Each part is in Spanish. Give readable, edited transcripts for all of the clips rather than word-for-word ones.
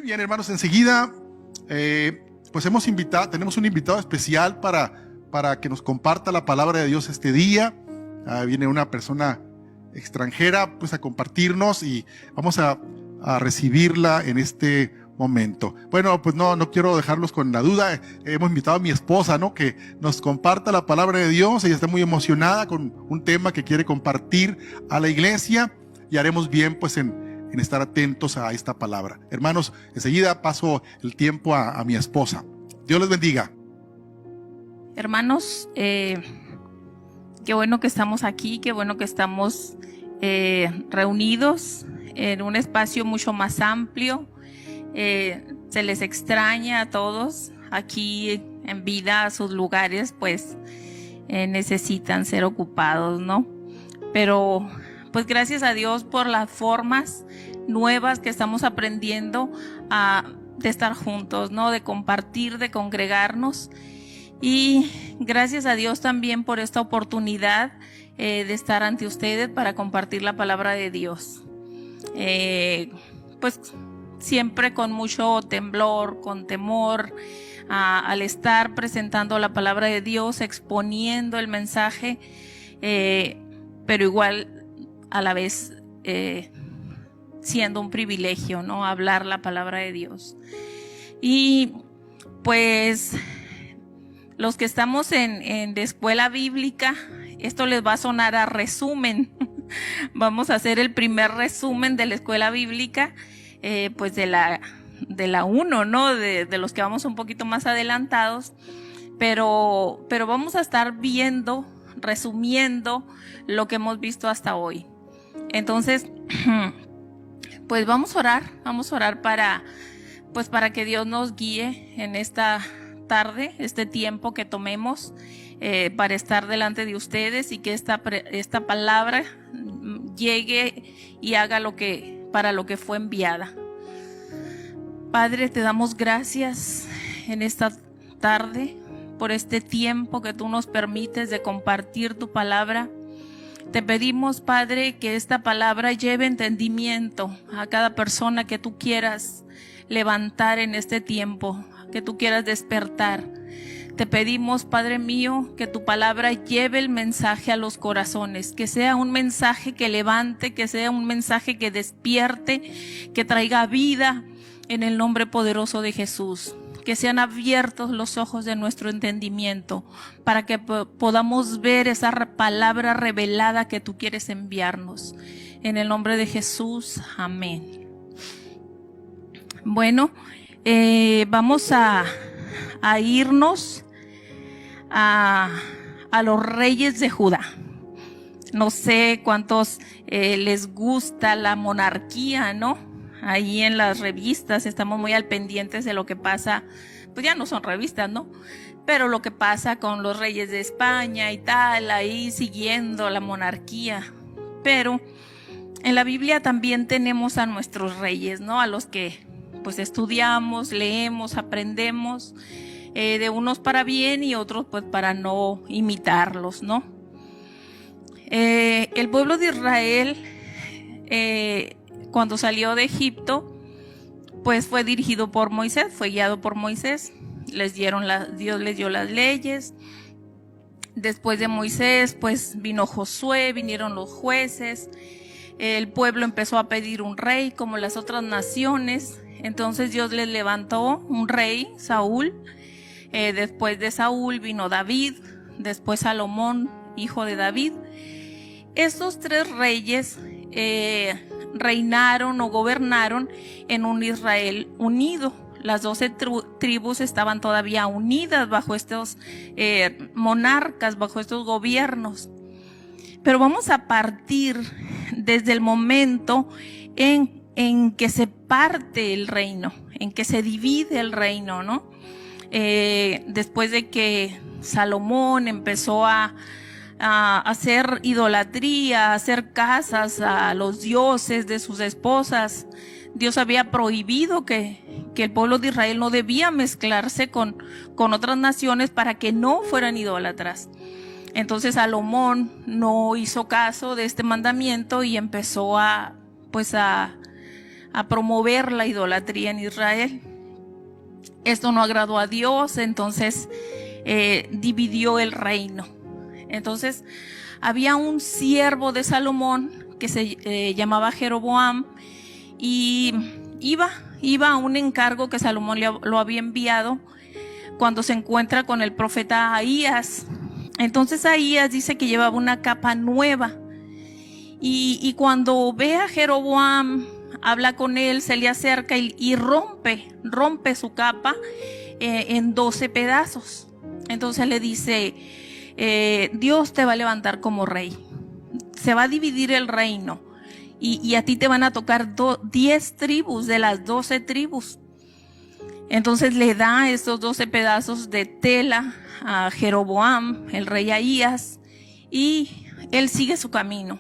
bien, hermanos, enseguida pues tenemos un invitado especial para que nos comparta la palabra de Dios este día. Viene una persona extranjera pues a compartirnos y vamos a recibirla en este momento. Bueno, pues no quiero dejarlos con la duda. Hemos invitado a mi esposa, ¿no?, que nos comparta la palabra de Dios. Ella está muy emocionada con un tema que quiere compartir a la iglesia y haremos bien pues en estar atentos a esta palabra. Hermanos, enseguida paso el tiempo a mi esposa. Dios les bendiga. Hermanos, qué bueno que estamos aquí, qué bueno que estamos reunidos en un espacio mucho más amplio. Se les extraña a todos aquí en vida, a sus lugares, pues necesitan ser ocupados, ¿no? Pero pues gracias a Dios por las formas nuevas que estamos aprendiendo de estar juntos, ¿no? De compartir, de congregarnos. Y gracias a Dios también por esta oportunidad de estar ante ustedes para compartir la palabra de Dios. Pues siempre con mucho temblor, con temor, al estar presentando la palabra de Dios, exponiendo el mensaje, pero igual a la vez siendo un privilegio, ¿no?, hablar la palabra de Dios. Y pues los que estamos en de escuela bíblica, esto les va a sonar a resumen. Vamos a hacer el primer resumen de la escuela bíblica, pues de la 1, ¿no? De los que vamos un poquito más adelantados, pero vamos a estar viendo, resumiendo lo que hemos visto hasta hoy. Entonces, pues vamos a orar para que Dios nos guíe en esta tarde, este tiempo que tomemos para estar delante de ustedes y que esta palabra llegue y haga para lo que fue enviada. Padre, te damos gracias en esta tarde por este tiempo que tú nos permites de compartir tu palabra. Te pedimos, Padre, que esta palabra lleve entendimiento a cada persona que tú quieras levantar en este tiempo, que tú quieras despertar. Te pedimos, Padre mío, que tu palabra lleve el mensaje a los corazones, que sea un mensaje que levante, que sea un mensaje que despierte, que traiga vida en el nombre poderoso de Jesús. Que sean abiertos los ojos de nuestro entendimiento para que podamos ver esa palabra revelada que tú quieres enviarnos. En el nombre de Jesús, amén. Bueno, vamos a irnos a los reyes de Judá. No sé cuántos les gusta la monarquía, ¿no? Ahí en las revistas estamos muy al pendientes de lo que pasa, pues ya no son revistas, ¿no? Pero lo que pasa con los reyes de España y tal, ahí siguiendo la monarquía. Pero en la Biblia también tenemos a nuestros reyes, ¿no? A los que pues estudiamos, leemos, aprendemos, de unos para bien y otros pues para no imitarlos, ¿no? El pueblo de Israel, cuando salió de Egipto, pues fue dirigido por Moisés, fue guiado por Moisés. Dios les dio las leyes. Después de Moisés, pues vino Josué, vinieron los jueces. El pueblo empezó a pedir un rey como las otras naciones. Entonces Dios les levantó un rey, Saúl. Después de Saúl vino David, después Salomón, hijo de David. Estos tres reyes reinaron o gobernaron en un Israel unido. Las 12 tribus estaban todavía unidas bajo estos monarcas, bajo estos gobiernos. Pero vamos a partir desde el momento en que se parte el reino, en que se divide el reino, ¿no? Después de que Salomón empezó a hacer idolatría, a hacer casas a los dioses de sus esposas. Dios había prohibido que el pueblo de Israel no debía mezclarse con otras naciones para que no fueran idólatras. Entonces Salomón no hizo caso de este mandamiento y empezó a a promover la idolatría en Israel. Esto no agradó a Dios, entonces dividió el reino. Entonces había un siervo de Salomón que se llamaba Jeroboam, y iba a un encargo que Salomón lo había enviado cuando se encuentra con el profeta Ahías. Entonces Ahías dice que llevaba una capa nueva, y cuando ve a Jeroboam, habla con él, se le acerca y rompe su capa en 12 pedazos. Entonces le dice, Dios te va a levantar como rey, se va a dividir el reino, y a ti te van a tocar 10 tribus de las 12 tribus. Entonces le da estos 12 pedazos de tela a Jeroboam, el rey Ahías, y él sigue su camino.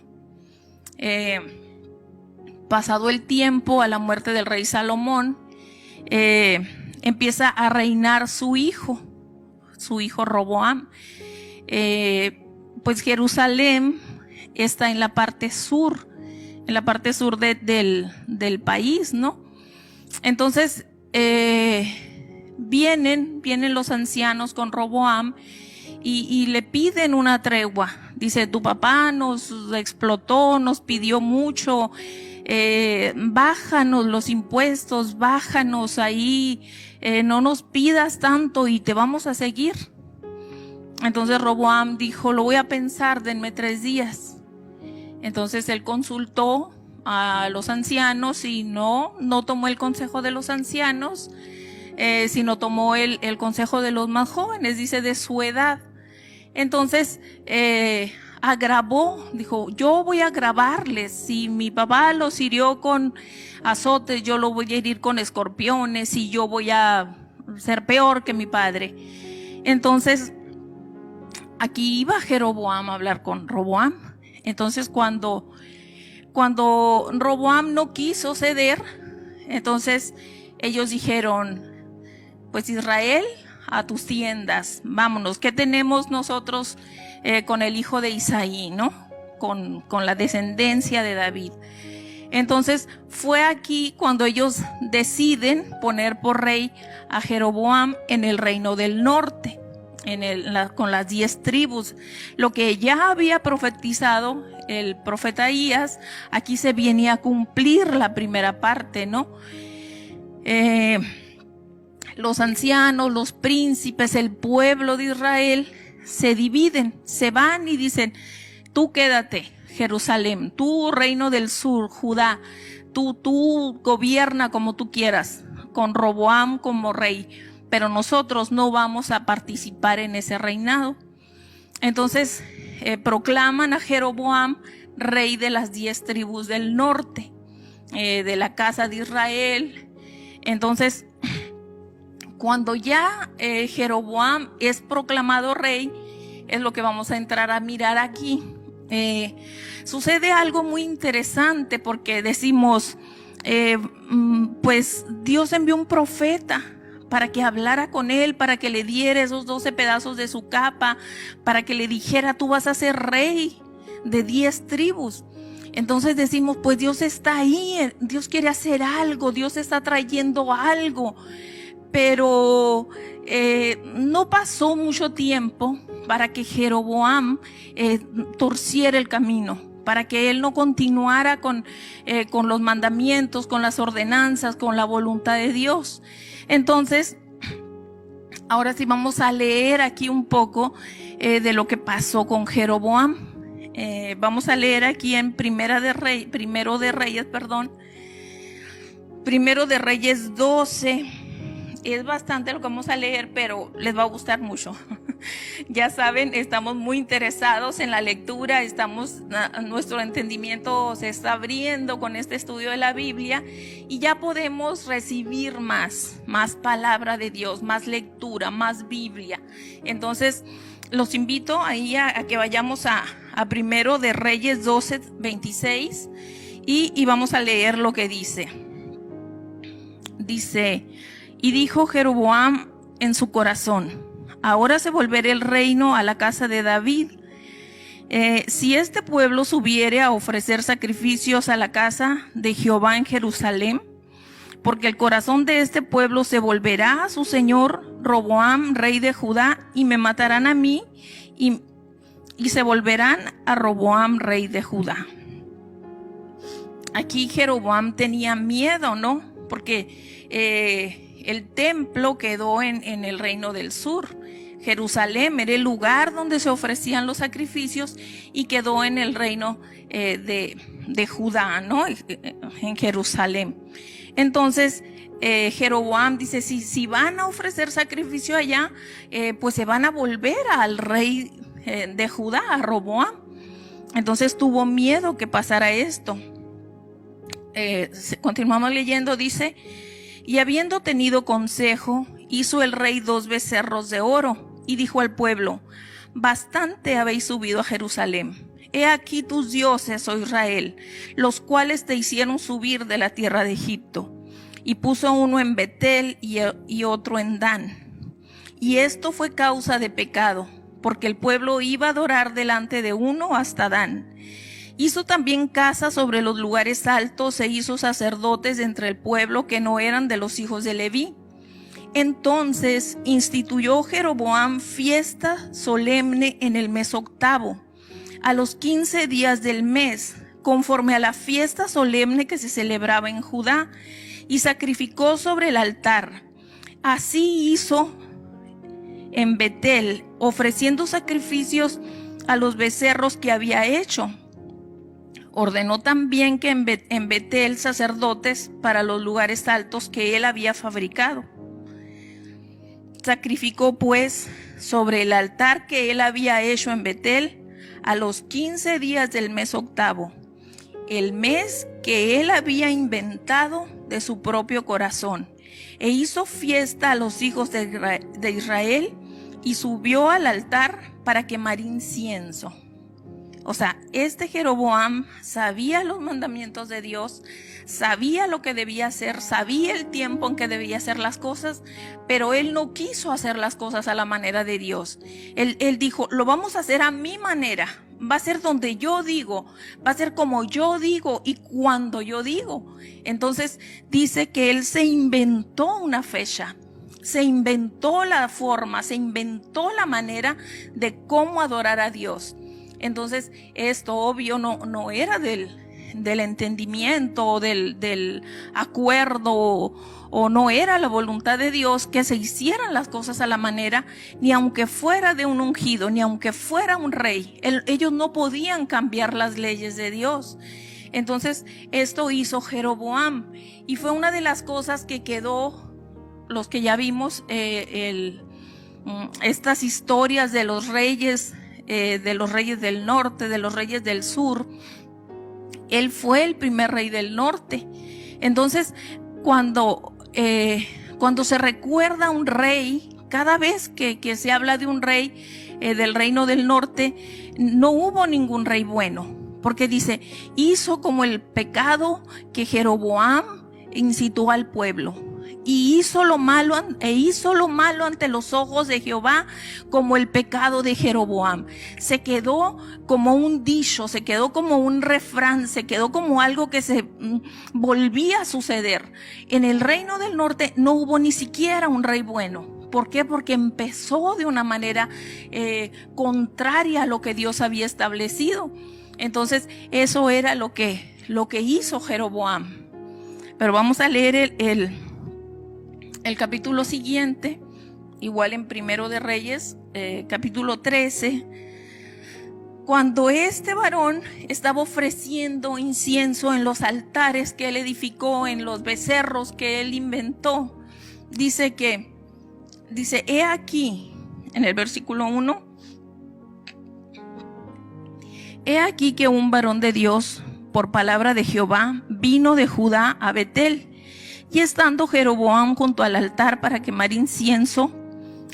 Pasado el tiempo, a la muerte del rey Salomón, empieza a reinar su hijo Roboam. Pues Jerusalén está en la parte sur del país, ¿no? Entonces vienen los ancianos con Roboam y le piden una tregua. Dice, tu papá nos explotó, nos pidió mucho, bájanos los impuestos, bájanos ahí, no nos pidas tanto y te vamos a seguir. Entonces Roboam dijo, lo voy a pensar, denme 3 días. Entonces él consultó a los ancianos y no tomó el consejo de los ancianos, sino tomó el consejo de los más jóvenes, dice, de su edad. Entonces agravó, dijo, yo voy a agravarles. Si mi papá los hirió con azotes, yo lo voy a herir con escorpiones, y yo voy a ser peor que mi padre. Entonces aquí iba Jeroboam a hablar con Roboam. Entonces cuando Roboam no quiso ceder, entonces ellos dijeron, pues Israel, a tus tiendas, vámonos. ¿Qué tenemos nosotros con el hijo de Isaí, no? Con la descendencia de David. Entonces fue aquí cuando ellos deciden poner por rey a Jeroboam en el reino del norte, con las 10 tribus. Lo que ya había profetizado el profeta Ahías, aquí se viene a cumplir la primera parte, ¿no? Los ancianos, los príncipes, el pueblo de Israel se dividen, se van y dicen, tú quédate, Jerusalén, tú reino del sur, Judá, tú gobierna como tú quieras, con Roboam como rey, pero nosotros no vamos a participar en ese reinado. Entonces proclaman a Jeroboam rey de las 10 tribus del norte, de la casa de Israel. Entonces cuando ya Jeroboam es proclamado rey, es lo que vamos a entrar a mirar aquí. Sucede algo muy interesante, porque decimos, pues Dios envió un profeta para que hablara con él, para que le diera esos 12 pedazos de su capa, para que le dijera, tú vas a ser rey de 10 tribus. Entonces decimos, pues Dios está ahí, Dios quiere hacer algo, Dios está trayendo algo. Pero no pasó mucho tiempo para que Jeroboam torciera el camino, para que él no continuara con los mandamientos, con las ordenanzas, con la voluntad de Dios. Entonces, ahora sí vamos a leer aquí un poco de lo que pasó con Jeroboam. Vamos a leer aquí en Primero de Reyes 12. Es bastante lo que vamos a leer, pero les va a gustar mucho. Ya saben, estamos muy interesados en la lectura, nuestro entendimiento se está abriendo con este estudio de la Biblia, y ya podemos recibir más palabra de Dios, más lectura, más Biblia. Entonces, los invito ahí a que vayamos a Primero de Reyes 12, 26, y vamos a leer lo que dice. Dice: y dijo Jeroboam en su corazón, ahora se volverá el reino a la casa de David. si este pueblo subiere a ofrecer sacrificios a la casa de Jehová en Jerusalén, porque el corazón de este pueblo se volverá a su señor Roboam, rey de Judá, y me matarán a mí, y se volverán a Roboam, rey de Judá. Aquí Jeroboam tenía miedo, ¿no? Porque el templo quedó en el reino del sur. Jerusalén era el lugar donde se ofrecían los sacrificios y quedó en el reino de Judá, ¿no? En Jerusalén. Entonces Jeroboam dice, si van a ofrecer sacrificio allá, pues se van a volver al rey de Judá, a Roboam. Entonces tuvo miedo que pasara esto. Continuamos leyendo, dice, y habiendo tenido consejo, hizo el rey 2 becerros de oro, y dijo al pueblo, bastante habéis subido a Jerusalén. He aquí tus dioses, oh Israel, los cuales te hicieron subir de la tierra de Egipto. Y puso uno en Betel y otro en Dan. Y esto fue causa de pecado, porque el pueblo iba a adorar delante de uno hasta Dan. Hizo también casa sobre los lugares altos e hizo sacerdotes entre el pueblo que no eran de los hijos de Leví. Entonces instituyó Jeroboam fiesta solemne en el mes 8, a los 15 días del mes, conforme a la fiesta solemne que se celebraba en Judá, y sacrificó sobre el altar. Así hizo en Betel, ofreciendo sacrificios a los becerros que había hecho. Ordenó también que en Betel sacerdotes para los lugares altos que él había fabricado. Sacrificó pues sobre el altar que él había hecho en Betel a los 15 días del mes 8, el mes que él había inventado de su propio corazón, e hizo fiesta a los hijos de Israel y subió al altar para quemar incienso. O sea, este Jeroboam sabía los mandamientos de Dios, sabía lo que debía hacer, sabía el tiempo en que debía hacer las cosas, pero él no quiso hacer las cosas a la manera de Dios. Él dijo, lo vamos a hacer a mi manera, va a ser donde yo digo, va a ser como yo digo y cuando yo digo. Entonces dice que él se inventó una fecha, se inventó la forma, se inventó la manera de cómo adorar a Dios. Entonces esto obvio no era del entendimiento o del acuerdo o no era la voluntad de Dios que se hicieran las cosas a la manera, ni aunque fuera de un ungido, ni aunque fuera un rey. Ellos no podían cambiar las leyes de Dios. Entonces esto hizo Jeroboam y fue una de las cosas que quedó, los que ya vimos estas historias de los reyes del norte, de los reyes del sur. Él fue el primer rey del norte. Entonces, cuando se recuerda a un rey, cada vez que se habla de un rey del reino del norte, no hubo ningún rey bueno, porque dice, hizo como el pecado que Jeroboam incitó al pueblo. Y hizo lo malo ante los ojos de Jehová, como el pecado de Jeroboam. Se quedó como un dicho, se quedó como un refrán, se quedó como algo que se volvía a suceder. En el reino del norte no hubo ni siquiera un rey bueno. ¿Por qué? Porque empezó de una manera contraria a lo que Dios había establecido. Entonces eso era lo que hizo Jeroboam. Pero vamos a leer el capítulo siguiente, igual en Primero de Reyes, capítulo 13, cuando este varón estaba ofreciendo incienso en los altares que él edificó, en los becerros que él inventó, dice, he aquí, en el versículo 1, he aquí que un varón de Dios, por palabra de Jehová, vino de Judá a Betel. Y estando Jeroboam junto al altar para quemar incienso,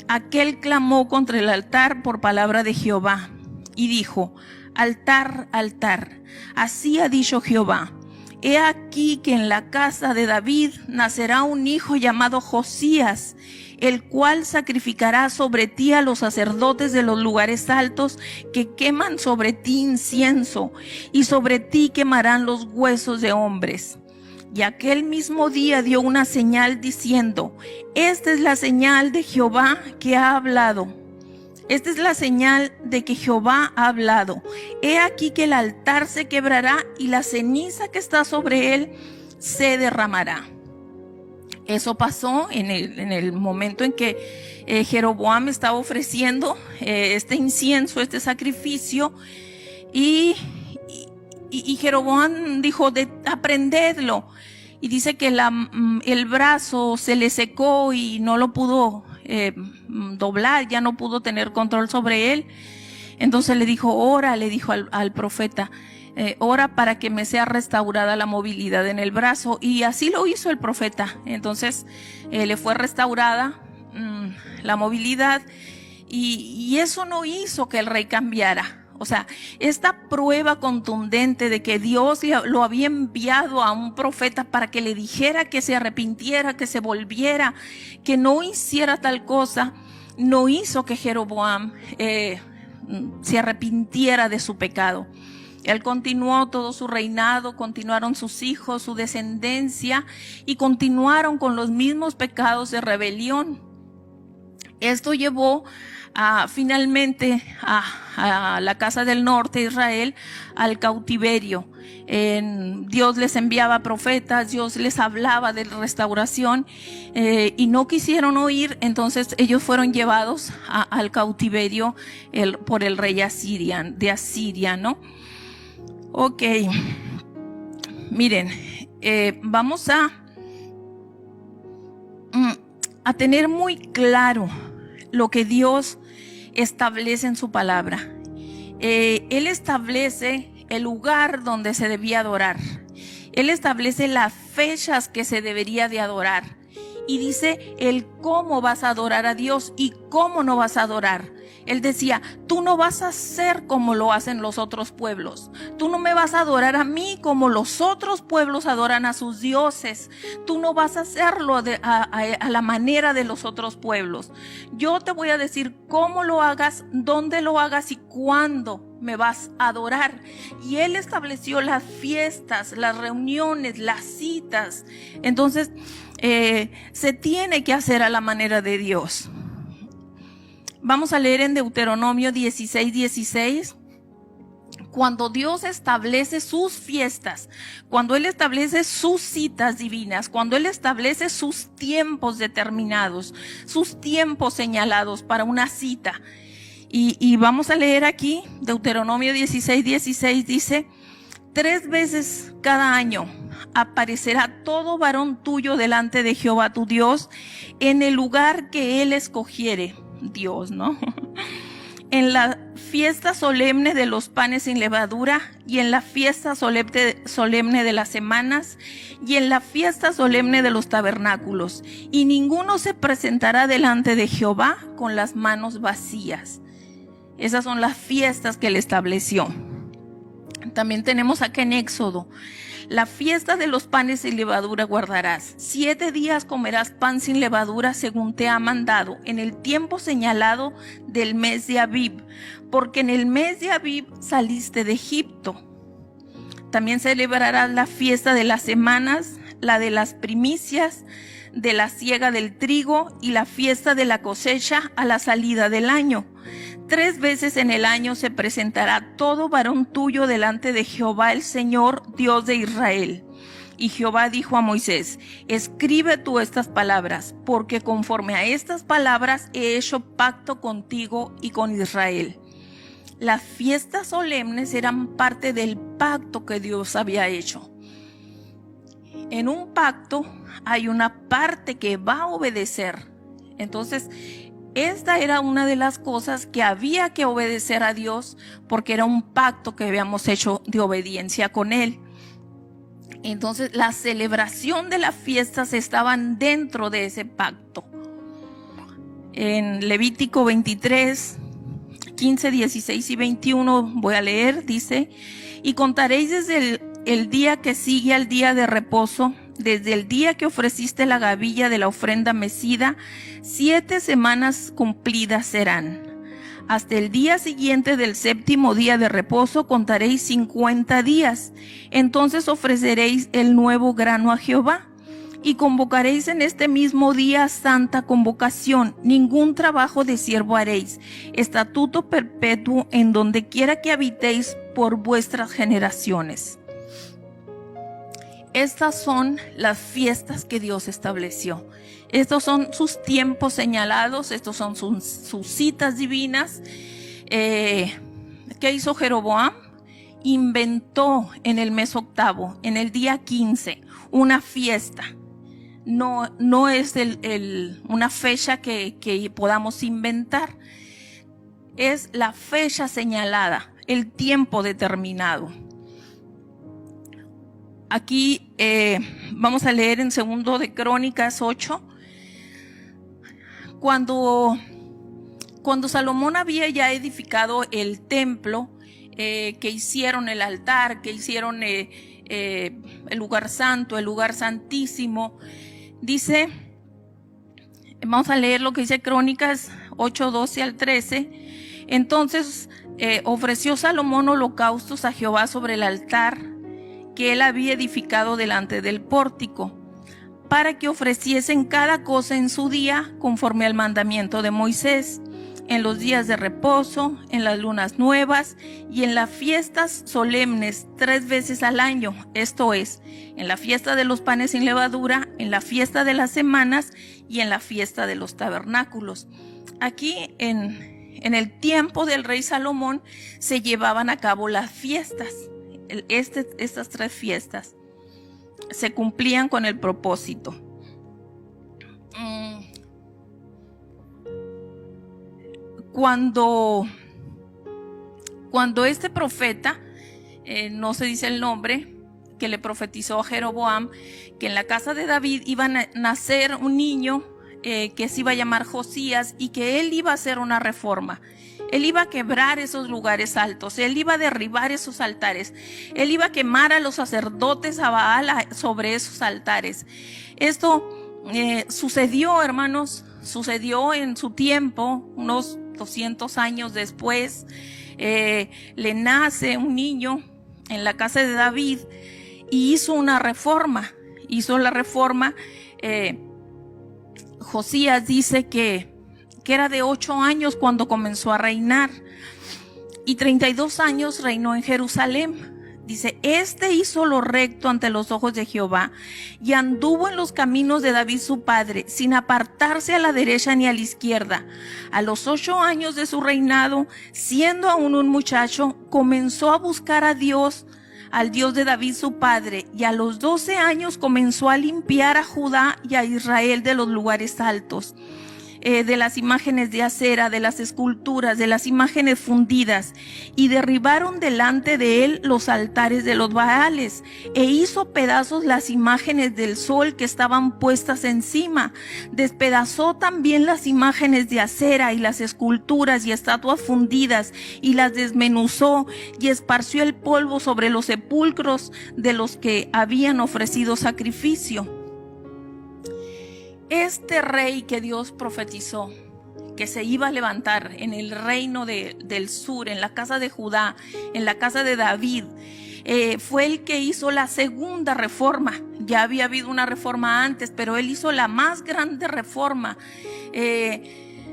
aquel clamó contra el altar por palabra de Jehová y dijo, altar, altar, así ha dicho Jehová, he aquí que en la casa de David nacerá un hijo llamado Josías, el cual sacrificará sobre ti a los sacerdotes de los lugares altos que queman sobre ti incienso, y sobre ti quemarán los huesos de hombres. Y aquel mismo día dio una señal diciendo: esta es la señal de Jehová que ha hablado. Esta es la señal de que Jehová ha hablado. He aquí que el altar se quebrará y la ceniza que está sobre él se derramará. Eso pasó en el momento en que Jeroboam estaba ofreciendo este incienso, este sacrificio, y Jeroboam dijo: aprendedlo. Y dice que el brazo se le secó y no lo pudo doblar, ya no pudo tener control sobre él. Entonces le dijo: ora, le dijo al profeta, ora para que me sea restaurada la movilidad en el brazo. Y así lo hizo el profeta. Entonces le fue restaurada la movilidad, y eso no hizo que el rey cambiara. O sea, esta prueba contundente de que Dios lo había enviado a un profeta para que le dijera que se arrepintiera, que se volviera, que no hiciera tal cosa, no hizo que Jeroboam se arrepintiera de su pecado. Él continuó todo su reinado, continuaron sus hijos, su descendencia, y continuaron con los mismos pecados de rebelión. Esto llevó finalmente a la casa del norte de Israel al cautiverio. Dios les enviaba profetas, Dios les hablaba de restauración, y no quisieron oír. Entonces ellos fueron llevados al cautiverio por el rey de Asiria, ¿no? Ok, miren, vamos a tener muy claro lo que Dios establece en su palabra. Él establece el lugar donde se debía adorar. Él establece las fechas que se debería de adorar. Y dice el cómo vas a adorar a Dios y cómo no vas a adorar. Él decía: tú no vas a hacer como lo hacen los otros pueblos. Tú no me vas a adorar a mí como los otros pueblos adoran a sus dioses. Tú no vas a hacerlo a la manera de los otros pueblos. Yo te voy a decir cómo lo hagas, dónde lo hagas y cuándo me vas a adorar. Y Él estableció las fiestas, las reuniones, las citas. Entonces, se tiene que hacer a la manera de Dios. Vamos a leer en Deuteronomio 16:16. Cuando Dios establece sus fiestas, cuando Él establece sus citas divinas, cuando Él establece sus tiempos determinados, sus tiempos señalados para una cita. Y vamos a leer aquí, Deuteronomio 16:16 dice: 3 veces cada año aparecerá todo varón tuyo delante de Jehová tu Dios en el lugar que Él escogiere. Dios, ¿no? En la fiesta solemne de los panes sin levadura, y en la fiesta solemne de las semanas, y en la fiesta solemne de los tabernáculos. Y ninguno se presentará delante de Jehová con las manos vacías. Esas son las fiestas que Él estableció. También tenemos acá en Éxodo: la fiesta de los panes sin levadura guardarás. 7 días comerás pan sin levadura según te ha mandado, en el tiempo señalado del mes de Abib, porque en el mes de Abib saliste de Egipto. También celebrarás la fiesta de las semanas, la de las primicias, de la siega del trigo, y la fiesta de la cosecha a la salida del año. 3 veces en el año se presentará todo varón tuyo delante de Jehová el Señor, Dios de Israel. Y Jehová dijo a Moisés: escribe tú estas palabras, porque conforme a estas palabras he hecho pacto contigo y con Israel. Las fiestas solemnes eran parte del pacto que Dios había hecho. En un pacto hay una parte que va a obedecer. Entonces, esta era una de las cosas que había que obedecer a Dios, porque era un pacto que habíamos hecho de obediencia con Él. Entonces, la celebración de las fiestas estaban dentro de ese pacto. En Levítico 23, 15, 16 y 21 voy a leer, dice: y contaréis desde el día que sigue al día de reposo desde el día que ofreciste la gavilla de la ofrenda mecida, 7 semanas cumplidas serán. Hasta el día siguiente del 7º día de reposo contaréis 50 días. Entonces ofreceréis el nuevo grano a Jehová. Y convocaréis en este mismo día santa convocación. Ningún trabajo de siervo haréis. Estatuto perpetuo en donde quiera que habitéis por vuestras generaciones. Estas son las fiestas que Dios estableció. Estos son sus tiempos señalados, estos son sus citas divinas. ¿Qué hizo Jeroboam? Inventó en el mes 8º, en el día 15, una fiesta. No es una fecha que podamos inventar. Es la fecha señalada, el tiempo determinado. Aquí vamos a leer en 2 de Crónicas 8. Cuando Salomón había ya edificado el templo, que hicieron el altar, que hicieron el lugar santo, el lugar santísimo, dice, vamos a leer lo que dice Crónicas 8, 12 al 13. Entonces ofreció Salomón holocaustos a Jehová sobre el altar que él había edificado delante del pórtico, para que ofreciesen cada cosa en su día, conforme al mandamiento de Moisés, en los días de reposo, en las lunas nuevas y en las fiestas solemnes 3 veces al año, esto es, en la fiesta de los panes sin levadura, en la fiesta de las semanas y en la fiesta de los tabernáculos. Aquí en el tiempo del rey Salomón se llevaban a cabo las fiestas. Estas 3 fiestas se cumplían con el propósito. Cuando este profeta, no se dice el nombre, que le profetizó a Jeroboam, que en la casa de David iba a nacer un niño que se iba a llamar Josías y que él iba a hacer una reforma. Él iba a quebrar esos lugares altos, él iba a derribar esos altares, él iba a quemar a los sacerdotes a Baal sobre esos altares. Esto sucedió, hermanos, sucedió en su tiempo, unos 200 años después. Le nace un niño en la casa de David y hizo una reforma. Hizo la reforma. Josías dice que era de 8 años cuando comenzó a reinar y 32 años reinó en Jerusalén. Dice, hizo lo recto ante los ojos de Jehová y anduvo en los caminos de David su padre, sin apartarse a la derecha ni a la izquierda. A los 8 años de su reinado, siendo aún un muchacho, comenzó a buscar a Dios, al Dios de David su padre, y a los 12 años comenzó a limpiar a Judá y a Israel de los lugares altos, de las imágenes de acera, de las esculturas, de las imágenes fundidas, y derribaron delante de él los altares de los Baales, e hizo pedazos las imágenes del sol que estaban puestas encima. Despedazó también las imágenes de acera y las esculturas y estatuas fundidas, y las desmenuzó, y esparció el polvo sobre los sepulcros de los que habían ofrecido sacrificio. Este rey que Dios profetizó que se iba a levantar en el reino del sur, en la casa de Judá, en la casa de David, fue el que hizo la segunda reforma. Ya había habido una reforma antes, pero él hizo la más grande reforma.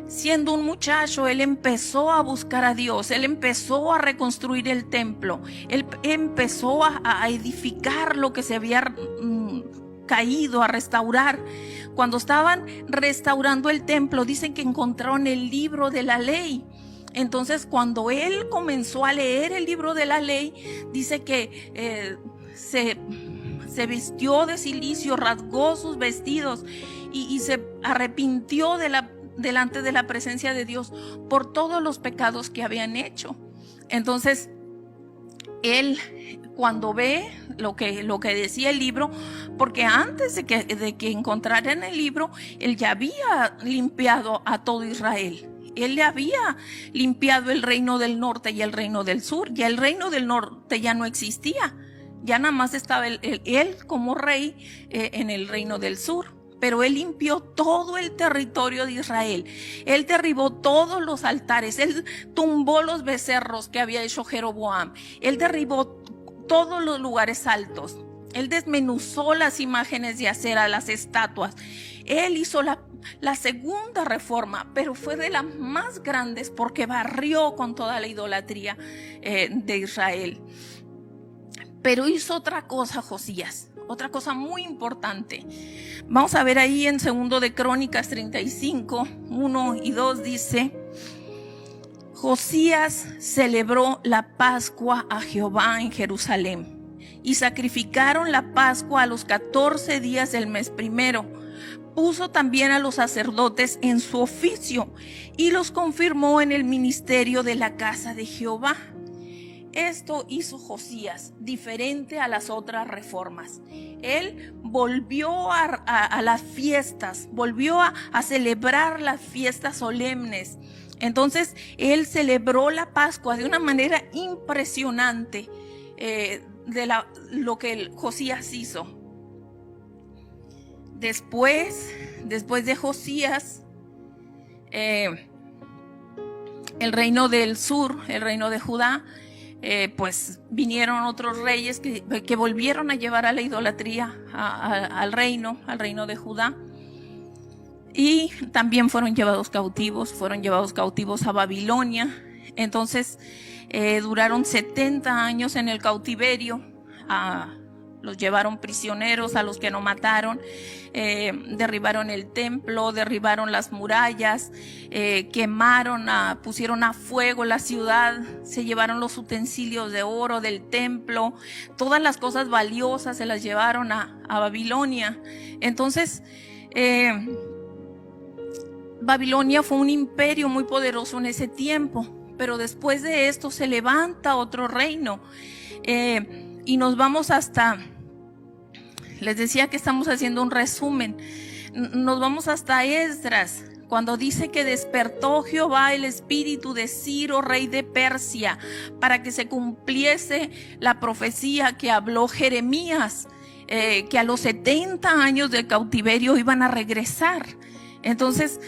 Siendo un muchacho, él empezó a buscar a Dios, él empezó a reconstruir el templo, él empezó a edificar lo que se había caído, a restaurar. Cuando estaban restaurando el templo, dicen que encontraron el libro de la ley. Entonces, cuando él comenzó a leer el libro de la ley, dice que se vistió de cilicio, rasgó sus vestidos y se arrepintió delante de la presencia de Dios por todos los pecados que habían hecho. Entonces, él, cuando ve lo que decía el libro, porque antes de que encontraran el libro, él ya había limpiado a todo Israel. Él le había limpiado el reino del norte y el reino del sur. Ya el reino del norte ya no existía. Ya nada más estaba él como rey en el reino del sur. Pero él limpió todo el territorio de Israel. Él derribó todos los altares. Él tumbó los becerros que había hecho Jeroboam. Él derribó todos los lugares altos. Él desmenuzó las imágenes de acera, las estatuas. Él hizo la segunda reforma, pero fue de las más grandes porque barrió con toda la idolatría de Israel. Pero hizo otra cosa Josías, otra cosa muy importante. Vamos a ver ahí en 2 de Crónicas 35, 1 y 2 dice: Josías celebró la Pascua a Jehová en Jerusalén y sacrificaron la Pascua a los 14 días del mes primero. Puso también a los sacerdotes en su oficio y los confirmó en el ministerio de la casa de Jehová. Esto hizo Josías diferente a las otras reformas. Él volvió a las fiestas, volvió a celebrar las fiestas solemnes. Entonces él celebró la Pascua de una manera impresionante lo que Josías hizo. Después de Josías, el reino del sur, el reino de Judá, pues vinieron otros reyes que volvieron a llevar a la idolatría al reino de Judá, y también fueron llevados cautivos a Babilonia. Entonces duraron 70 años en el cautiverio. Los llevaron prisioneros a los que no mataron, derribaron el templo, derribaron las murallas, pusieron a fuego la ciudad, se llevaron los utensilios de oro del templo, todas las cosas valiosas se las llevaron a Babilonia. Entonces, Babilonia fue un imperio muy poderoso en ese tiempo, pero después de esto se levanta otro reino. Y nos vamos les decía que estamos haciendo un resumen, nos vamos hasta Esdras, cuando dice que despertó Jehová el espíritu de Ciro, rey de Persia, para que se cumpliese la profecía que habló Jeremías, que a los 70 años del cautiverio iban a regresar. Entonces,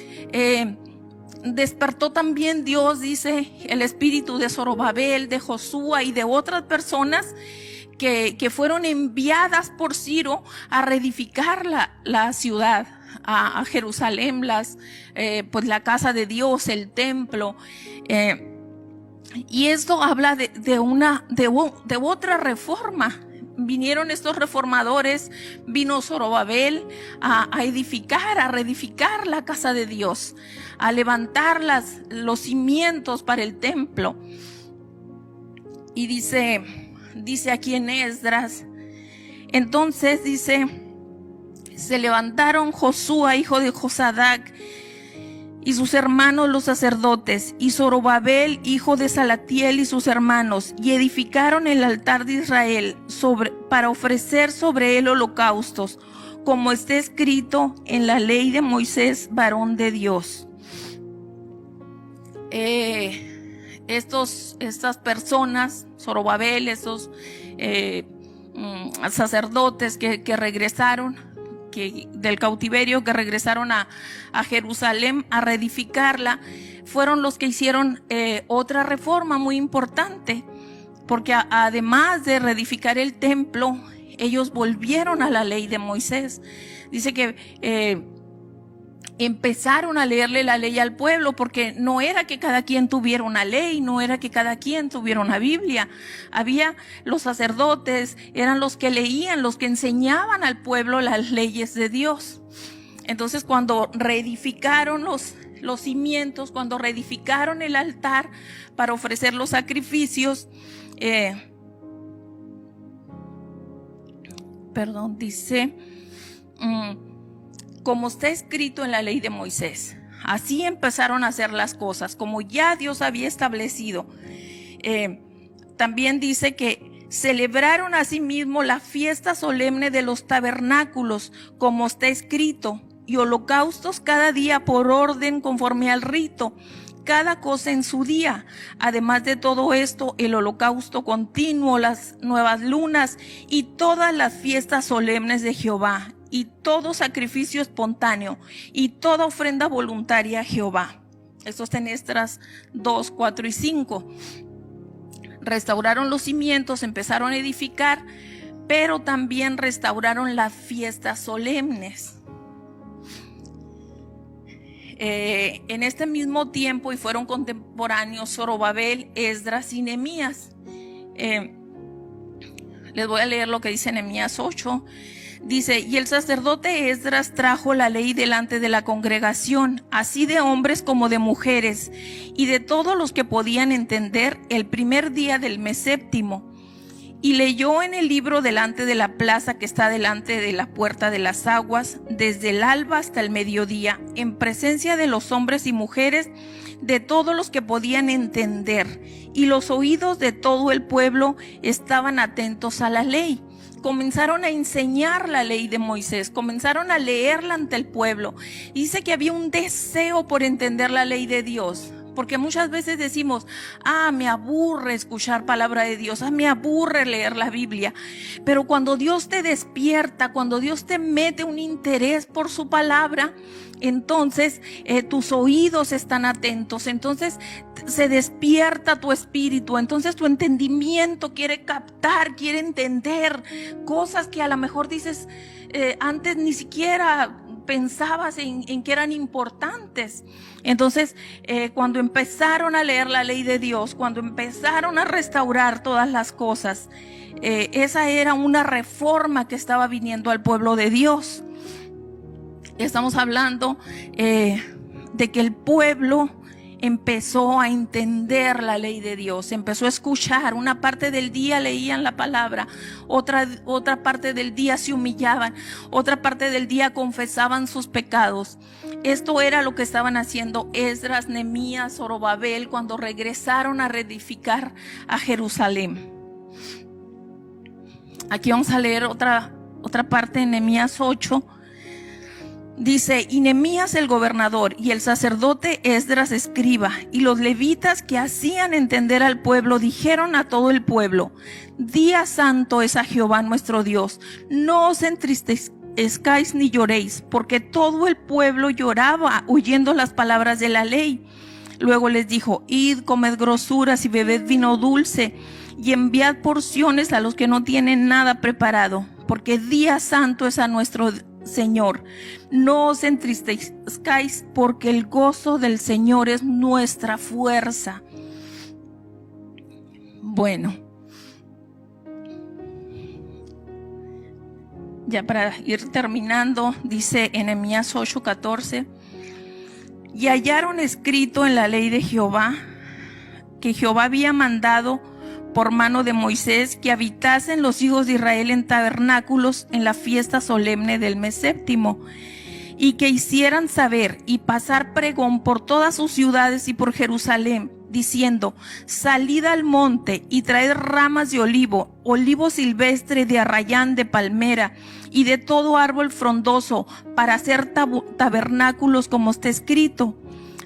despertó también Dios, dice, el espíritu de Zorobabel, de Josué y de otras personas que fueron enviadas por Ciro a reedificar la ciudad, a Jerusalén, pues la casa de Dios, el templo. Y esto habla de otra reforma. Vinieron estos reformadores, vino Zorobabel a edificar, a reedificar la casa de Dios, a levantar los cimientos para el templo. Y dice aquí en Esdras, entonces dice: se levantaron Josué, hijo de Josadac, y sus hermanos los sacerdotes, y Zorobabel, hijo de Salatiel, y sus hermanos, y edificaron el altar de Israel para ofrecer sobre él holocaustos, como está escrito en la ley de Moisés, varón de Dios. Estas personas, Zorobabel, estos sacerdotes que regresaron del cautiverio, que regresaron a Jerusalén a reedificarla, fueron los que hicieron otra reforma muy importante, porque además de reedificar el templo, ellos volvieron a la ley de Moisés. Dice que empezaron a leerle la ley al pueblo, porque no era que cada quien tuviera una ley, no era que cada quien tuviera una Biblia. Había los sacerdotes, eran los que leían, los que enseñaban al pueblo las leyes de Dios. Entonces, cuando reedificaron los cimientos, cuando reedificaron el altar para ofrecer los sacrificios, dice, como está escrito en la ley de Moisés. Así empezaron a hacer las cosas, como ya Dios había establecido. También dice que celebraron asimismo la fiesta solemne de los tabernáculos, como está escrito, y holocaustos cada día por orden conforme al rito, cada cosa en su día. Además de todo esto, el holocausto continuo, las nuevas lunas y todas las fiestas solemnes de Jehová, y todo sacrificio espontáneo y toda ofrenda voluntaria a Jehová. Esto está en Esdras 2, 4 y 5. Restauraron los cimientos, empezaron a edificar, pero también restauraron las fiestas solemnes. En este mismo tiempo, y fueron contemporáneos Zorobabel, Esdras y Nehemías. Les voy a leer lo que dice Nehemías 8. Dice: y el sacerdote Esdras trajo la ley delante de la congregación, así de hombres como de mujeres, y de todos los que podían entender, el primer día del mes séptimo. Y leyó en el libro delante de la plaza que está delante de la puerta de las aguas, desde el alba hasta el mediodía, en presencia de los hombres y mujeres, de todos los que podían entender. Y los oídos de todo el pueblo estaban atentos a la ley. Comenzaron a enseñar la ley de Moisés, comenzaron a leerla ante el pueblo. Dice que había un deseo por entender la ley de Dios. Porque muchas veces decimos: me aburre escuchar palabra de Dios, me aburre leer la Biblia. Pero cuando Dios te despierta, cuando Dios te mete un interés por su palabra, entonces tus oídos están atentos, entonces se despierta tu espíritu, entonces tu entendimiento quiere captar, quiere entender cosas que a lo mejor dices antes ni siquiera pensabas en que eran importantes. Entonces, cuando empezaron a leer la ley de Dios, cuando empezaron a restaurar todas las cosas, esa era una reforma que estaba viniendo al pueblo de Dios. Estamos hablando de que el pueblo empezó a entender la ley de Dios, empezó a escuchar. Una parte del día leían la palabra, otra parte del día se humillaban, otra parte del día confesaban sus pecados. Esto era lo que estaban haciendo Esdras, Nehemías, Zorobabel cuando regresaron a reedificar a Jerusalén. Aquí vamos a leer otra parte de Nehemías 8. Dice: y Nehemías el gobernador y el sacerdote Esdras escriba y los levitas que hacían entender al pueblo dijeron a todo el pueblo: día santo es a Jehová nuestro Dios, no os entristezcáis ni lloréis, porque todo el pueblo lloraba oyendo las palabras de la ley. Luego les dijo: id, comed grosuras y bebed vino dulce y enviad porciones a los que no tienen nada preparado, porque día santo es a nuestro Señor. No os entristezcáis, porque el gozo del Señor es nuestra fuerza. Bueno, ya para ir terminando, dice en Nehemías 8:14: y hallaron escrito en la ley de Jehová que Jehová había mandado por mano de Moisés que habitasen los hijos de Israel en tabernáculos en la fiesta solemne del mes séptimo, y que hicieran saber y pasar pregón por todas sus ciudades y por Jerusalén, diciendo: salid al monte y traed ramas de olivo silvestre, de arrayán, de palmera y de todo árbol frondoso, para hacer tabernáculos como está escrito.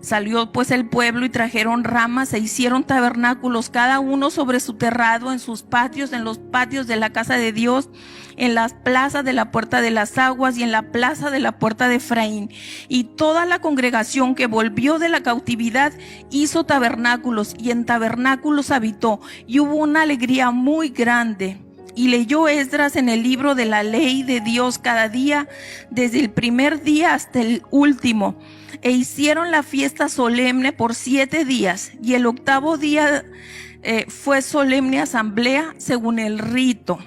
Salió pues el pueblo y trajeron ramas e hicieron tabernáculos, cada uno sobre su terrado, en sus patios, en los patios de la casa de Dios, en las plazas de la puerta de las aguas y en la plaza de la puerta de Efraín. Y toda la congregación que volvió de la cautividad hizo tabernáculos, y en tabernáculos habitó, y hubo una alegría muy grande. Y leyó Esdras en el libro de la ley de Dios cada día, desde el primer día hasta el último. E hicieron la fiesta solemne por 7 días, y el 8º día fue solemne asamblea según el rito.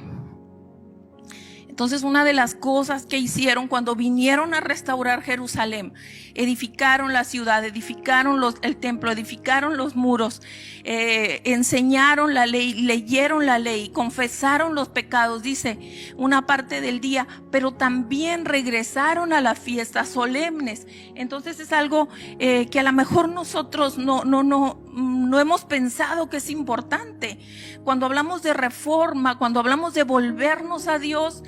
Entonces, una de las cosas que hicieron cuando vinieron a restaurar Jerusalén, edificaron la ciudad, edificaron el templo, edificaron los muros, enseñaron la ley, leyeron la ley, confesaron los pecados, dice una parte del día, pero también regresaron a las fiestas solemnes. Entonces es algo que a lo mejor nosotros no no hemos pensado que es importante. Cuando hablamos de reforma, cuando hablamos de volvernos a Dios,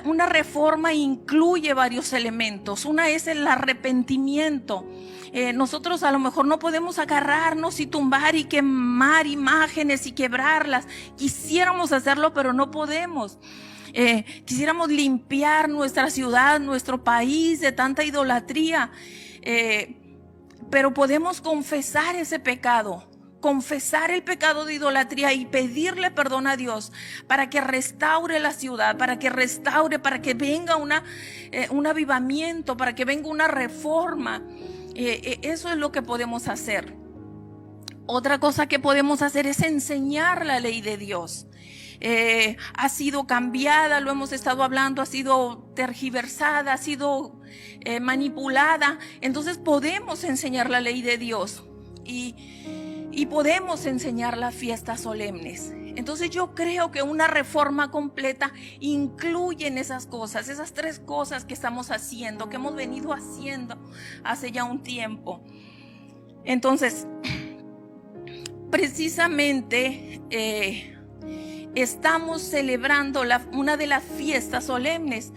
una reforma incluye varios elementos. Una es el arrepentimiento. Nosotros a lo mejor no podemos agarrarnos y tumbar y quemar imágenes y quebrarlas. Quisiéramos hacerlo, pero no podemos. Quisiéramos limpiar nuestra ciudad, nuestro país de tanta idolatría, pero podemos confesar ese pecado, confesar el pecado de idolatría y pedirle perdón a Dios para que restaure la ciudad, para que restaure, para que venga un avivamiento, para que venga una reforma. Eso es lo que podemos hacer. Otra cosa que podemos hacer es enseñar la ley de Dios. Ha sido cambiada, lo hemos estado hablando, ha sido tergiversada, ha sido manipulada. Entonces podemos enseñar la ley de Dios y podemos enseñar las fiestas solemnes. Entonces yo creo que una reforma completa incluye en esas cosas, esas tres cosas que estamos haciendo, que hemos venido haciendo hace ya un tiempo. Entonces, precisamente estamos celebrando una de las fiestas solemnes.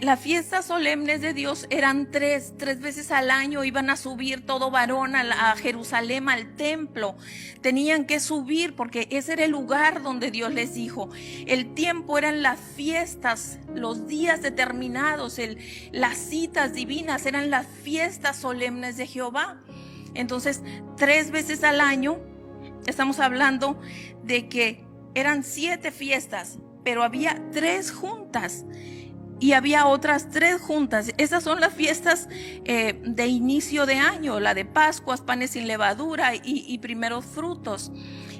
Las fiestas solemnes de Dios eran tres veces al año. Iban a subir todo varón a Jerusalén, al templo. Tenían que subir porque ese era el lugar donde Dios les dijo. El tiempo eran las fiestas, los días determinados, las citas divinas eran las fiestas solemnes de Jehová. Entonces, 3 veces al año, estamos hablando de que eran 7 fiestas, pero había 3 juntas y había otras 3 juntas. Esas son las fiestas de inicio de año, la de Pascuas, panes sin levadura y primeros frutos.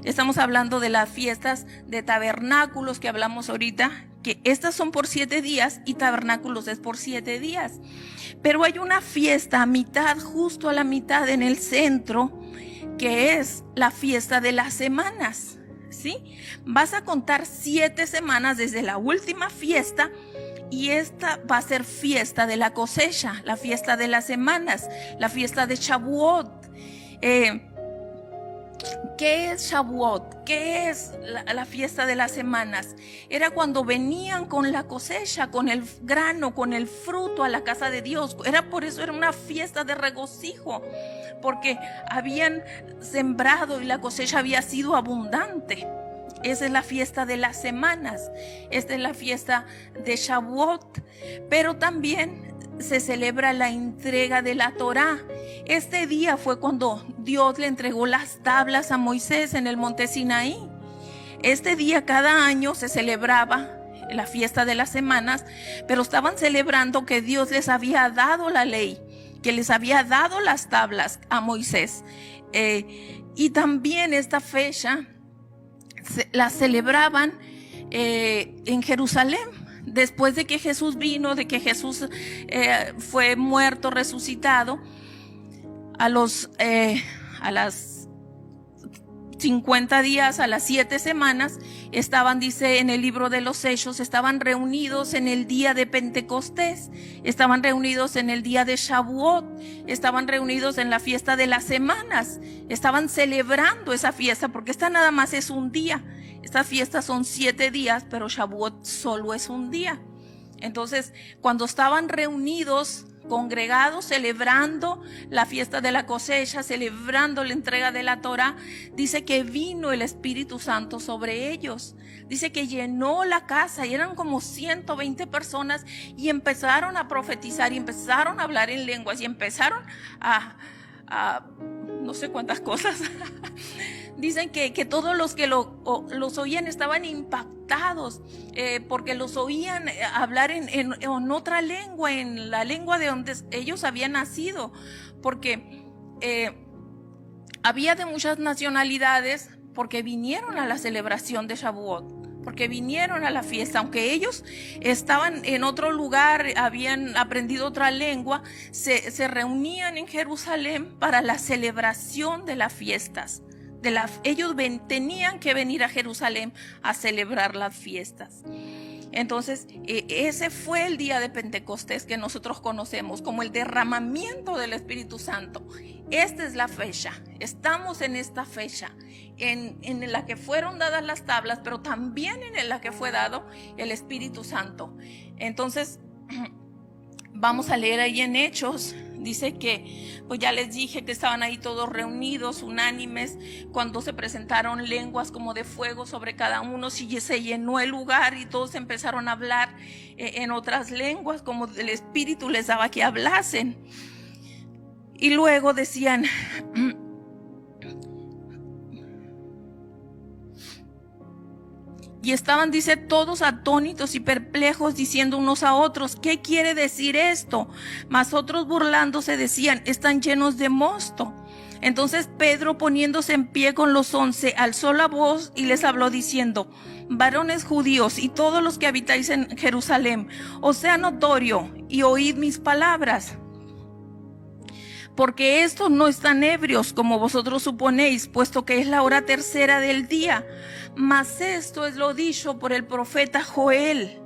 Estamos hablando de las fiestas de tabernáculos que hablamos ahorita, que estas son por 7 días y tabernáculos es por 7 días. Pero hay una fiesta a mitad, justo a la mitad en el centro, que es la fiesta de las semanas. ¿Sí? Vas a contar 7 semanas desde la última fiesta y esta va a ser fiesta de la cosecha, la fiesta de las semanas, la fiesta de Shavuot. ¿Qué es Shavuot? ¿Qué es la fiesta de las semanas? Era cuando venían con la cosecha, con el grano, con el fruto a la casa de Dios. Por eso era una fiesta de regocijo, porque habían sembrado y la cosecha había sido abundante. Esa es la fiesta de las semanas. Esta es la fiesta de Shavuot. Pero también se celebra la entrega de la Torá. Este día fue cuando Dios le entregó las tablas a Moisés en el monte Sinaí. Este día cada año se celebraba la fiesta de las semanas, pero estaban celebrando que Dios les había dado la ley, que les había dado las tablas a Moisés. Y también esta fecha la celebraban en Jerusalén. Después de que Jesús vino, de que Jesús fue muerto, resucitado, a las 50 días, a las 7 semanas, estaban, dice en el libro de los Hechos, estaban reunidos en el día de Pentecostés, estaban reunidos en el día de Shavuot, estaban reunidos en la fiesta de las semanas, estaban celebrando esa fiesta, porque esta nada más es un día. Estas fiestas son 7 días, pero Shavuot solo es un día. Entonces, cuando estaban reunidos, congregados, celebrando la fiesta de la cosecha, celebrando la entrega de la Torá, dice que vino el Espíritu Santo sobre ellos. Dice que llenó la casa y eran como 120 personas y empezaron a profetizar y empezaron a hablar en lenguas y empezaron a no sé cuántas cosas. Dicen que todos los que los oían estaban impactados porque los oían hablar en otra lengua, en la lengua de donde ellos habían nacido, porque había de muchas nacionalidades, porque vinieron a la celebración de Shavuot, porque vinieron a la fiesta, aunque ellos estaban en otro lugar, habían aprendido otra lengua, se reunían en Jerusalén para la celebración de las fiestas. Ellos tenían que venir a Jerusalén a celebrar las fiestas. Entonces, ese fue el día de Pentecostés que nosotros conocemos como el derramamiento del Espíritu Santo. Esta es la fecha, estamos en esta fecha, en la que fueron dadas las tablas, pero también en la que fue dado el Espíritu Santo. Entonces, vamos a leer ahí en Hechos. Dice que, pues ya les dije que estaban ahí todos reunidos, unánimes, cuando se presentaron lenguas como de fuego sobre cada uno, y se llenó el lugar y todos empezaron a hablar en otras lenguas, como el Espíritu les daba que hablasen. Y luego decían, y estaban, dice, todos atónitos y perplejos, diciendo unos a otros, ¿qué quiere decir esto? Mas otros burlándose decían, están llenos de mosto. Entonces Pedro, poniéndose en pie con los 11, alzó la voz y les habló diciendo, varones judíos y todos los que habitáis en Jerusalén, os sea notorio y oíd mis palabras. Porque estos no están ebrios como vosotros suponéis, puesto que es la hora tercera del día. Mas esto es lo dicho por el profeta Joel.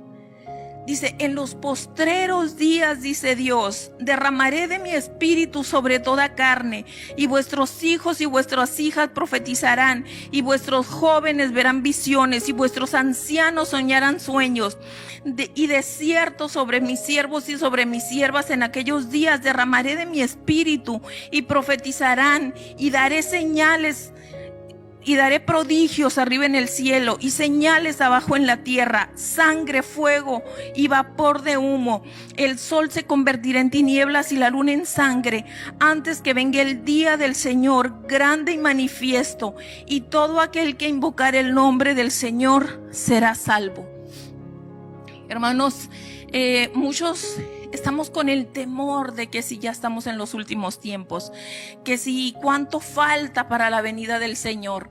Dice, en los postreros días, dice Dios, derramaré de mi espíritu sobre toda carne, y vuestros hijos y vuestras hijas profetizarán, y vuestros jóvenes verán visiones, y vuestros ancianos soñarán sueños. Y de cierto sobre mis siervos y sobre mis siervas en aquellos días derramaré de mi espíritu, y profetizarán, y daré señales, y daré prodigios arriba en el cielo y señales abajo en la tierra, sangre, fuego y vapor de humo. El sol se convertirá en tinieblas y la luna en sangre, antes que venga el día del Señor grande y manifiesto, y todo aquel que invocare el nombre del Señor será salvo. Hermanos, muchos estamos con el temor de que si ya estamos en los últimos tiempos, que si cuánto falta para la venida del Señor.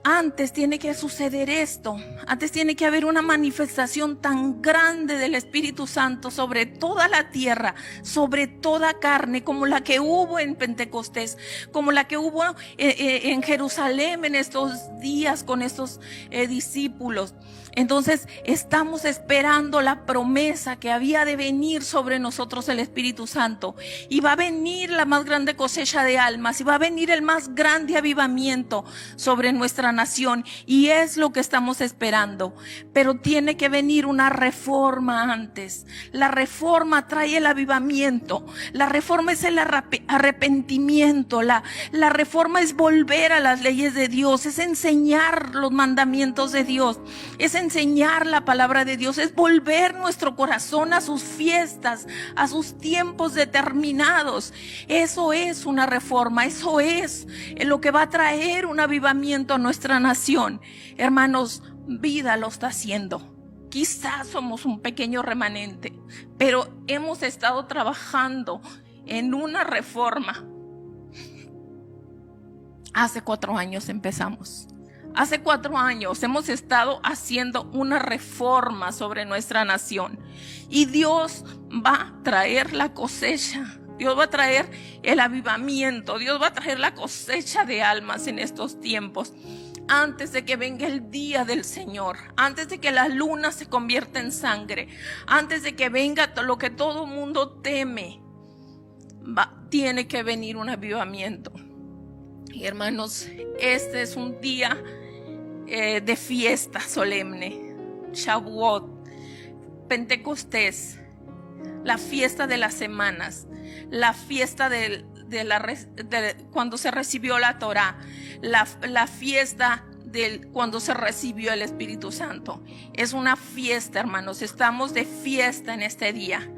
Antes tiene que suceder esto, antes tiene que haber una manifestación tan grande del Espíritu Santo sobre toda la tierra, sobre toda carne, como la que hubo en Pentecostés, como la que hubo en Jerusalén en estos días con estos discípulos. Entonces estamos esperando la promesa que había de venir sobre nosotros el Espíritu Santo, y va a venir la más grande cosecha de almas, y va a venir el más grande avivamiento sobre nuestra nación, y es lo que estamos esperando. Pero tiene que venir una reforma antes. La reforma trae el avivamiento, la reforma es el arrepentimiento, la reforma es volver a las leyes de Dios, es enseñar los mandamientos de Dios, es enseñar la palabra de Dios, es volver nuestro corazón a sus fiestas, a sus tiempos determinados. Eso es una reforma, eso es lo que va a traer un avivamiento a nuestra nación. Hermanos, vida lo está haciendo. Quizás somos un pequeño remanente, pero hemos estado trabajando en una reforma. Hace 4 años empezamos. Hace 4 años hemos estado haciendo una reforma sobre nuestra nación, y Dios va a traer la cosecha, Dios va a traer el avivamiento, Dios va a traer la cosecha de almas en estos tiempos, antes de que venga el día del Señor, antes de que la luna se convierta en sangre, antes de que venga lo que todo mundo teme. Tiene que venir un avivamiento. Y hermanos, este es un día de fiesta solemne. Shavuot, Pentecostés, la fiesta de las semanas, la fiesta de cuando se recibió la Torá, la fiesta cuando se recibió el Espíritu Santo. Es una fiesta, hermanos. Estamos de fiesta en este día,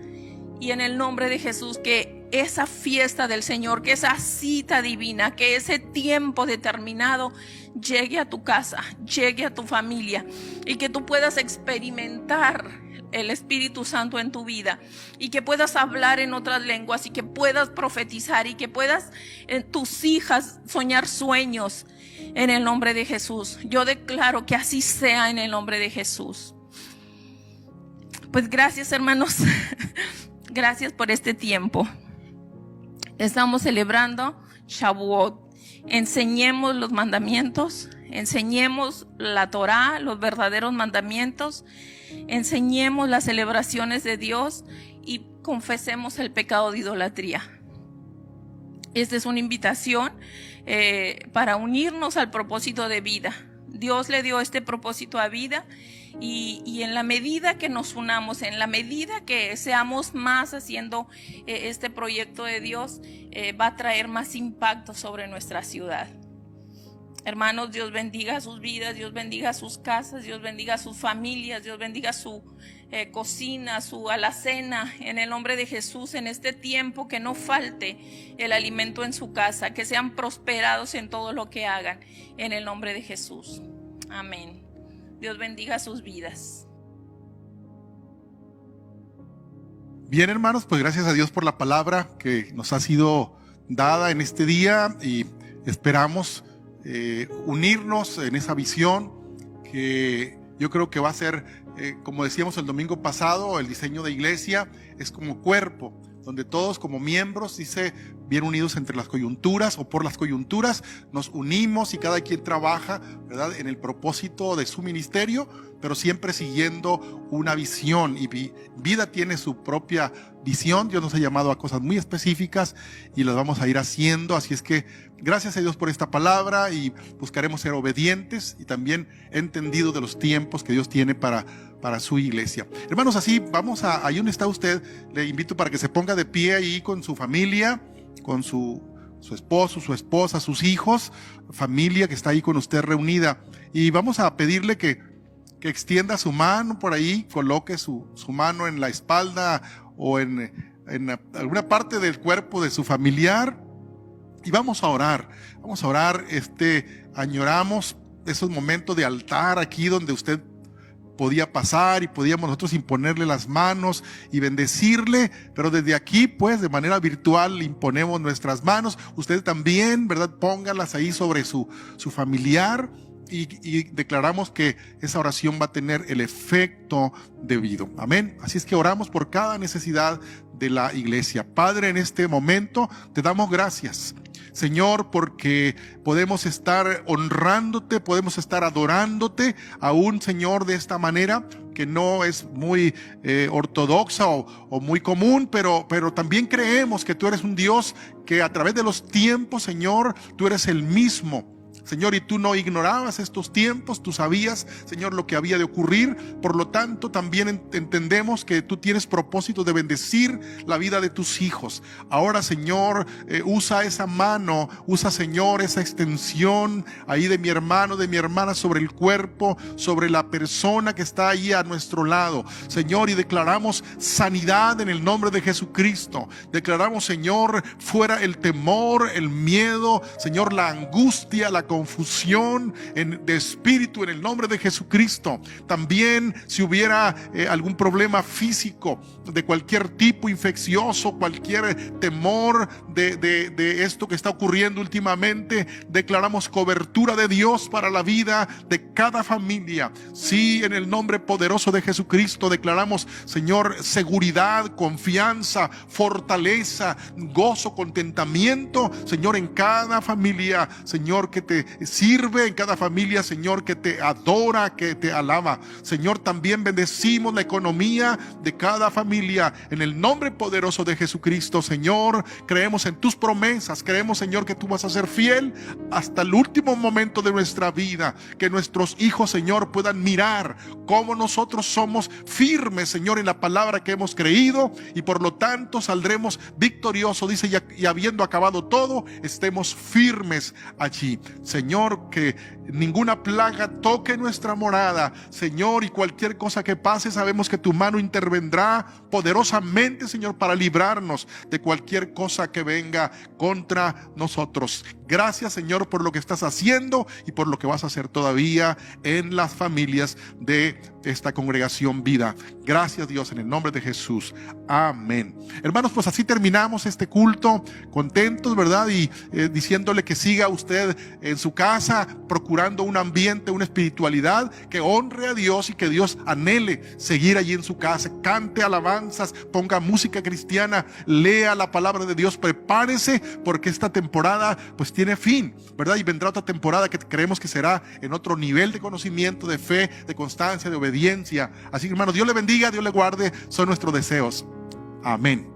y en el nombre de Jesús, que esa fiesta del Señor, que esa cita divina, que ese tiempo determinado llegue a tu casa, llegue a tu familia, y que tú puedas experimentar el Espíritu Santo en tu vida, y que puedas hablar en otras lenguas, y que puedas profetizar, y que puedas tus hijas soñar sueños en el nombre de Jesús. Yo declaro que así sea en el nombre de Jesús. Pues gracias, hermanos. Gracias por este tiempo. Estamos celebrando Shavuot. Enseñemos los mandamientos, enseñemos la Torá, los verdaderos mandamientos, enseñemos las celebraciones de Dios, y confesemos el pecado de idolatría. Esta es una invitación para unirnos al propósito de vida. Dios le dio este propósito a vida y en la medida que nos unamos, en la medida que seamos más haciendo este proyecto de Dios, va a traer más impacto sobre nuestra ciudad. Hermanos, Dios bendiga sus vidas, Dios bendiga sus casas, Dios bendiga sus familias, Dios bendiga su cocina, su alacena, en el nombre de Jesús. En este tiempo, que no falte el alimento en su casa, que sean prosperados en todo lo que hagan, en el nombre de Jesús. Amén. Dios bendiga sus vidas. Bien, hermanos, pues gracias a Dios por la palabra que nos ha sido dada en este día, y esperamos unirnos en esa visión que yo creo que va a ser, como decíamos el domingo pasado, el diseño de iglesia es como cuerpo, donde todos como miembros, dice, bien unidos entre las coyunturas o por las coyunturas, nos unimos y cada quien trabaja, ¿verdad?, en el propósito de su ministerio, pero siempre siguiendo una visión. Y vida tiene su propia visión. Dios nos ha llamado a cosas muy específicas y las vamos a ir haciendo. Así es que gracias a Dios por esta palabra, y buscaremos ser obedientes y también entendidos de los tiempos que Dios tiene para su iglesia. Hermanos, así vamos ahí donde está usted, le invito para que se ponga de pie ahí con su familia, con su esposo, su esposa, sus hijos, familia que está ahí con usted reunida, y vamos a pedirle que extienda su mano por ahí, coloque su mano en la espalda o en alguna parte del cuerpo de su familiar, y vamos a orar. Añoramos esos momentos de altar aquí donde usted podía pasar y podíamos nosotros imponerle las manos y bendecirle, pero desde aquí, pues, de manera virtual le imponemos nuestras manos. Ustedes también, ¿verdad?, pónganlas ahí sobre su familiar, y declaramos que esa oración va a tener el efecto debido. Amén. Así es que oramos por cada necesidad de la iglesia. Padre, en este momento te damos gracias, Señor, porque podemos estar honrándote, podemos estar adorándote, aún, Señor, de esta manera que no es muy ortodoxa o muy común, pero también creemos que tú eres un Dios que a través de los tiempos, Señor, tú eres el mismo, Señor, y tú no ignorabas estos tiempos, tú sabías, Señor, lo que había de ocurrir. Por lo tanto, también entendemos que tú tienes propósito de bendecir la vida de tus hijos. Ahora, Señor, usa esa mano, usa, Señor, esa extensión ahí de mi hermano, de mi hermana, sobre el cuerpo, sobre la persona que está ahí a nuestro lado, Señor, y declaramos sanidad en el nombre de Jesucristo. Declaramos, Señor, fuera el temor, el miedo, Señor, la angustia, la confusión de espíritu, en el nombre de Jesucristo. También si hubiera algún problema físico de cualquier tipo, infeccioso, cualquier temor de esto que está ocurriendo últimamente, declaramos cobertura de Dios para la vida de cada familia. Sí, en el nombre poderoso de Jesucristo declaramos, Señor, seguridad, confianza, fortaleza, gozo, contentamiento, Señor, en cada familia, Señor, que te sirve, en cada familia, Señor, que te adora, que te alaba. Señor, también bendecimos la economía de cada familia en el nombre poderoso de Jesucristo. Señor, creemos en tus promesas, creemos, Señor, que tú vas a ser fiel hasta el último momento de nuestra vida, que nuestros hijos, Señor, puedan mirar cómo nosotros somos firmes, Señor, en la palabra que hemos creído, y por lo tanto saldremos victoriosos, dice, y habiendo acabado todo, estemos firmes allí. Señor, que ninguna plaga toque nuestra morada, Señor, y cualquier cosa que pase, sabemos que tu mano intervendrá poderosamente, Señor, para librarnos de cualquier cosa que venga contra nosotros. Gracias, Señor, por lo que estás haciendo y por lo que vas a hacer todavía en las familias de esta congregación Vida. Gracias, Dios, en el nombre de Jesús. Amén. Hermanos, pues así terminamos este culto, contentos, ¿verdad? Y diciéndole que siga usted en su casa, procurando un ambiente, una espiritualidad que honre a Dios y que Dios anhele seguir allí en su casa. Cante alabanzas, ponga música cristiana, lea la palabra de Dios, prepárese, porque esta temporada pues tiene fin, ¿verdad? Y vendrá otra temporada que creemos que será en otro nivel de conocimiento, de fe, de constancia, de obediencia. Así que, hermanos, Dios le bendiga, Dios le guarde, son nuestros deseos. Amén.